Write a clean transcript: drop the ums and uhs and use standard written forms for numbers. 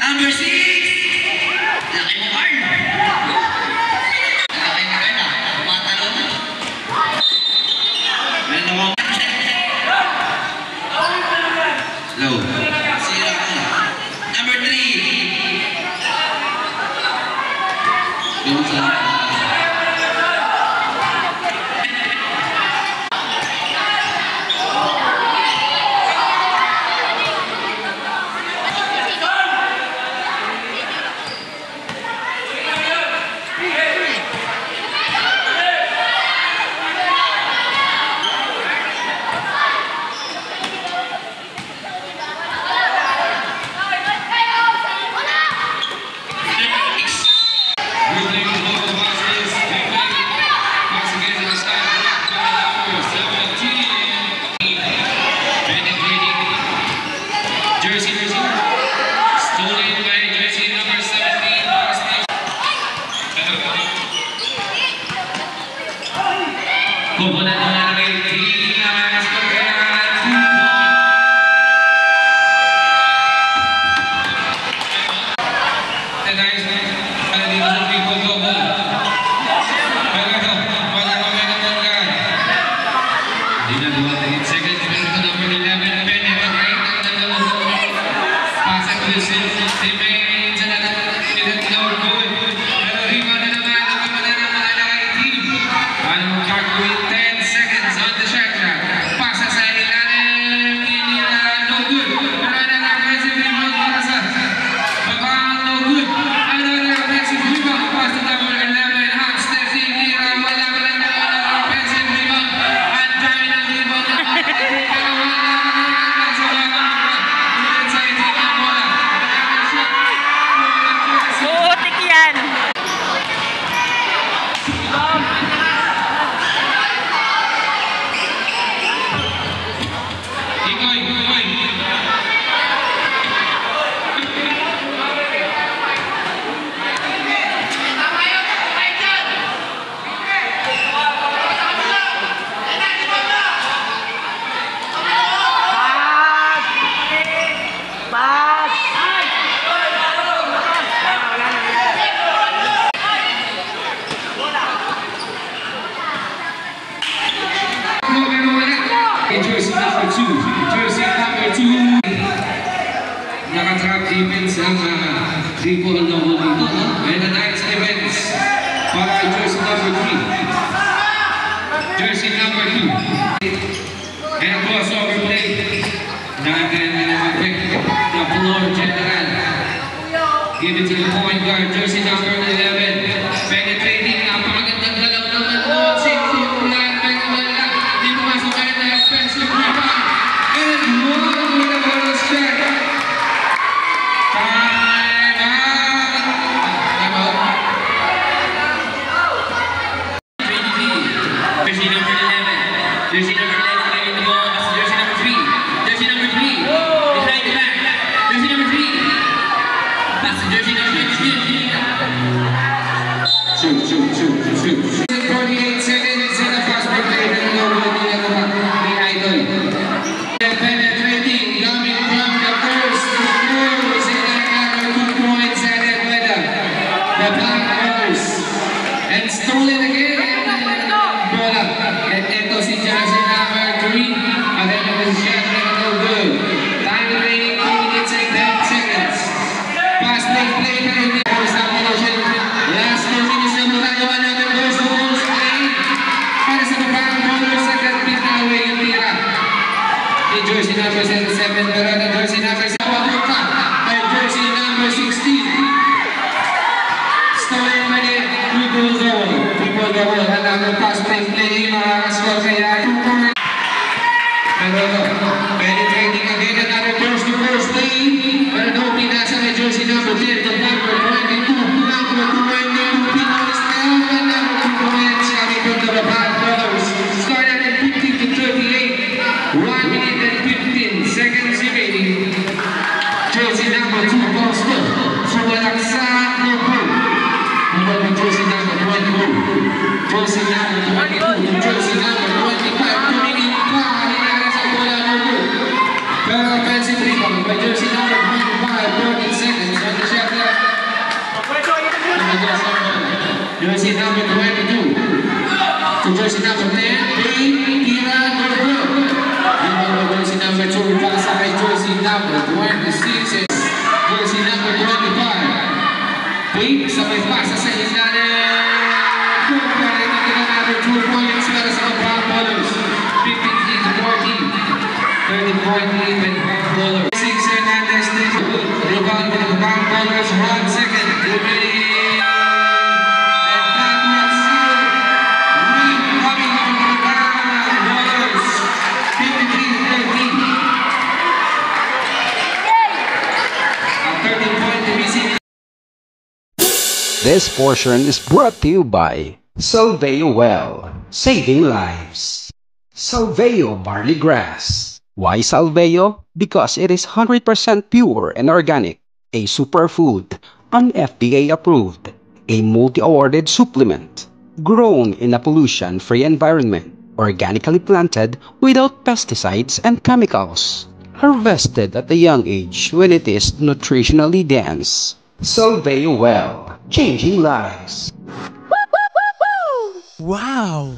Number 6! Laki mo, Carl! Laki mo, Carl, ah. Tumatalon. Meron ako. Low. Sira ko. Number 3. Yung sa... Nakatrap defense ang triple double dito. And a nice defense para jersey number 3. Jersey number 2. And a crossover play. Natin na mag-pick the floor general. Give it to the point guard, jersey number 11. Penetrating, napakagandang galaw naman doon. Safety plan, pagkabala. Di pumasok kayo na offensive rebound. And one with a bonus check. Jersey number 7, pero ang jersey number 7 ay jersey number 16. Stolen by the triple double. Hanapang pass play, makakascore kaya 2 points. Pero penetrating again, another first play. Pero no, pinasa na jersey number 10 to number 22. Number 22, Pinoy's now, and number 2 points coming from the Bapan Brothers. Started at 50 to 38. 1 minute and 15 seconds remaining. Jersey number 2 goes good. Sumalaksa no good. Number jersey number 22. Jersey number 22. Jersey number 25. Tumingin pa. Hinala sa bola no good. Pero offensive rebound by jersey number 25. 14 seconds on the point lead by the back bowler. Six Hernandez takes the rebound by the back bowlers. 1 second remaining. And that was sealed. Reed coming from the back bowlers. 53-13. A 30-point deficit. This portion is brought to you by Solveo Well, saving lives. Solveo Barley Grass. Why Solveo? Because it is 100% pure and organic, a superfood, an FDA approved, a multi-awarded supplement, grown in a pollution-free environment, organically planted without pesticides and chemicals, harvested at a young age when it is nutritionally dense. Solveo Well, changing lives. Wow!